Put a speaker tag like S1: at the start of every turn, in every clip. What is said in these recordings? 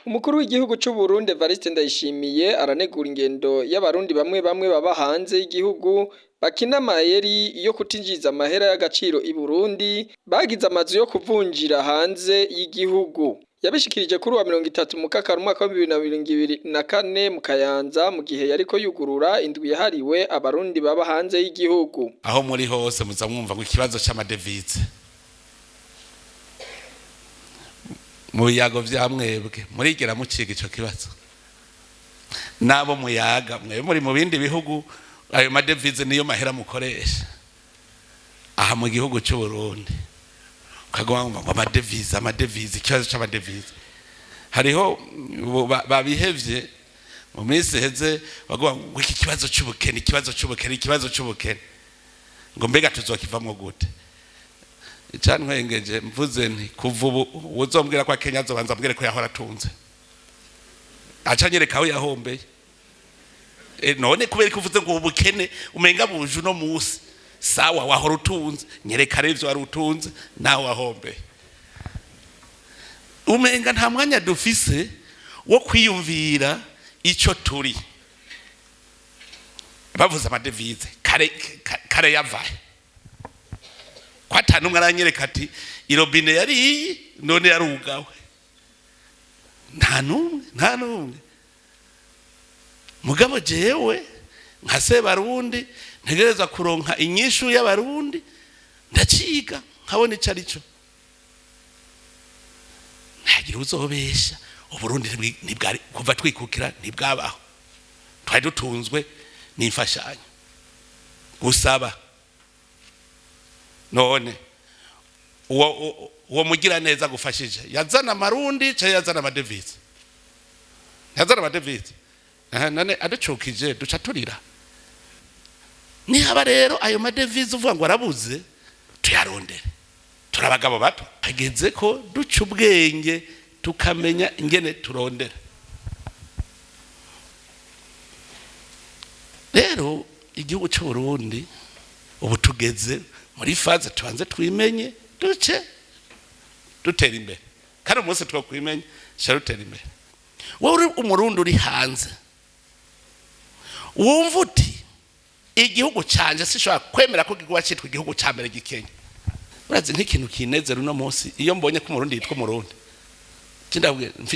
S1: Umukuru w'igihugu c'u Burundi Evariste Ndayishimiye aranegura ingendo y'abarundi bamwe baba hanze y'igihugu bakina amayeri yo kutinjiza amahera y'agaciro i Burundi bagize amazu yo kuvunjira hanze y'igihugu. Yabishikirije kuri wa 30 Mukakaro umwaka wa 2024 mu Kayanza mu gihe yariko yugurura indwi yahariwe abarundi baba hanze y'igihugu.
S2: Aho muri hose muza mwumva ngo ikibazo c'amadevize mu biyago vya mwebwe murigera muciga ico kibazo nabo muyaga mwe muri mu bindi bihugu ayo madevize niyo mahera mukoresha aha mu gihugu cy'u Burundi kagomba ngo amadevize ikibazo c'amadevize hariho babihevye mu minsi heze bagomba ngo iki kibazo c'ubukene ngo mbega tuzokivamwo gute icantwengeje mvuze nti kuva ubu uzombwira kwa Kenya azobanza mbwire ko yahora atunze acanyereka aho yahombeye none kubera ko uvuze ngo ubukene umenga buje no musi sawa wahora utunze nyereka revyo wari utunze naho wahombeye umenga nta mwanya dufise wo kwiyumvira ico turi bavuze amadevize kare yavaye kwatanu mwaranyereka ati irobine yari none yarugawe nta numwe mugabo jewe nka se barundi ntegereza kuronka inyishu y'abarundi ndaciga nkabona ico arico ntagira uzobesha uburundi nibwari kuva twikukira nibwabaho twari dutunzwe n'imfashanyo gusaba none uwo mugira neza gufashije yazana amarundi cyangwa yazana amadevize none aducukije duca turira nihaba rero ayo madevize uvuga ngo arabuze tuyarondere turabagabo bato hageze ko duca ubwenge tukamenya ingene turondera rero igihugu cy'u Burundi ubu tugeze muri faze tubanze twimenye duce dutera imbere kandi umunsi twakwimenye sharutera imbere wowe umurundi uri hanze wumva uti igihugu canje sishobora kwemera ko gikuba citwa igihugu ca mbere gikenya urazi nk'ikintu kinezera uno munsi iyo mbonye ko umurundi yitwa umurundi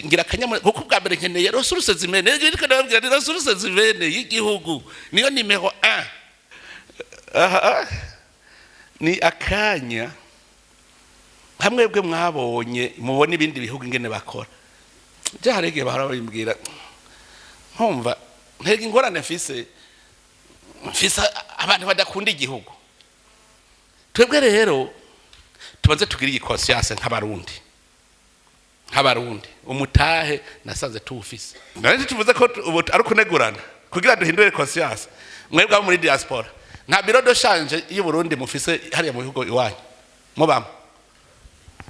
S2: ngira akanyamura kuko bwa mbere nkeneye resources zimene ndabwira resources zimene y'igihugu niyo nimero 1 ni akanya hamwe bwe mwabonye mubona ibindi bihugu ingene bakora byaharege bahora bimbwira nkumva ntege ingorane mfise abantu badakunda igihugu twebwe rero tubanze tugira igikonscience nk'abarundi umutahe nasanze tuwufise nari tuvuze ko ari kunegurana kugira duhindure conscience mwebwe abo muri diaspora nta biro do change y'u Burundi mufise hariya mu bihugu iwanyu mubamo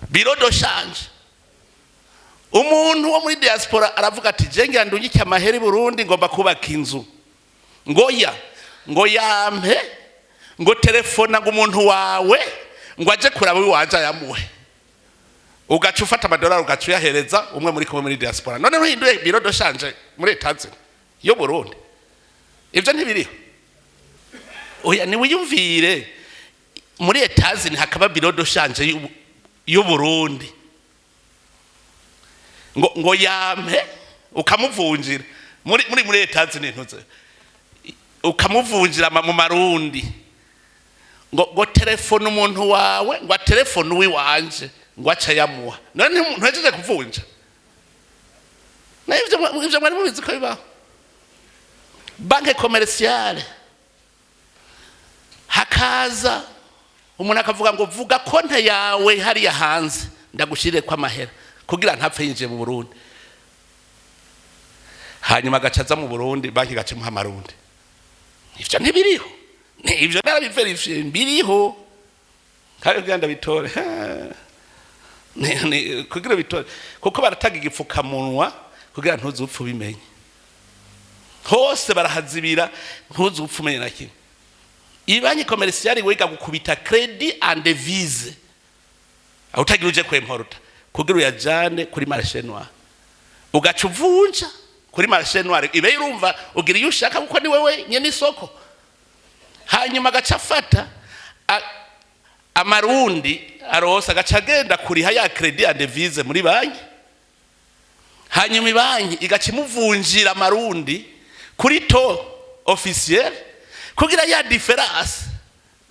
S2: biro do change umuntu wo muri diaspora aravuga ati jengira ndungike amahera i Burundi ngomba kubaka inzu ngo yampe ngo telefona ngo umuntu wawe ngo aje kuraba wiwanje yamuhe ugaca ufata amadorari ugaca uyahereza umwe muri diaspora none ruhinduye biro do change muri etaze y'u Burundi ivyo ntibiriho oya ni wiyumvire muri etazi ni hakaba biro do change y'u Burundi ngo yampe ukamuvunjira muri etazi n'intuze ukamuvunjira mu marundi ngo telefone umuntu wawe ngo telefone wiwanje ngo aca yamuha none ntuhejeje kuvunja n'ivyo mwari mubizi ko bibaho banke commerciale hakaza umuntu akavuga ngo vuga konte yawe hariya hanze ndagushirire kwa mahera kugira ntapfe yinjiye mu Burundi hanyuma agacaza mu Burundi banki gace mu hamarundi ivyo ntibiriho ivyo narabiverifye biriho kandi kugenda bitore kugira bitore kuko barataga igipfuka munwa kugira ntuzupfu bimenye hose barahazibira ntuzupfu umenye na kimwe ibanki commerciale wega gukubita credit and devise aho utagira uje kwemporuta kugira uyajane kuri marché noir ugaca uvunja kuri marché noir ibe urumva ugira iyo ushaka kuko ni wewe nyene isoko hanyuma agaca afata amarundi arosa agaca agenda kuriha ya credit and devise muri banki hanyuma banki igaca imuvunjira amarundi kuri to officiel kugira ya difference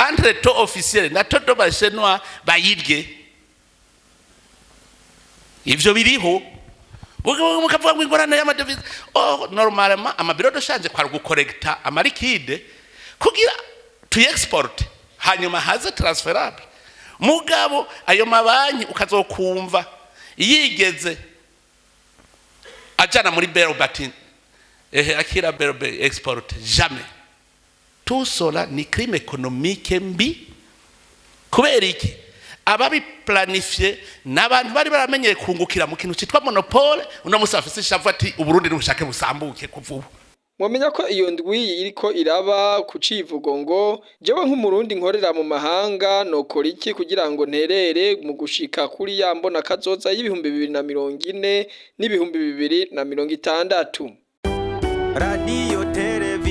S2: entre to officiel na to marché noir bayirye ivyo biriho mukavuga ngo ingorane y'amadevize normalement amabiro doshanje kwa gukorekta amarikide kugira tu export hanyuma haze transferable mugabo ayo mabanki ukazokumva yigeze ajana muri bero batin akira bero export jamais tout cela ni crime économique mbi kubera iki ababi planifier n'abantu bari baramenyeye kungukira mu kintu citwa monopole uno musafisi shavu ati uburundi n'ubushake busambuke kuvuba.
S1: Mwamenya ko iyo ndwi iriko iraba ku civugo ngo jewe nk'umurundi nkorera mu mahanga nokora iki kugira ngo nterere mu gushika kuri ya mbona kazoza y'ibihumbi 2040 n'ibihumbi 2060. Radio Televiziyo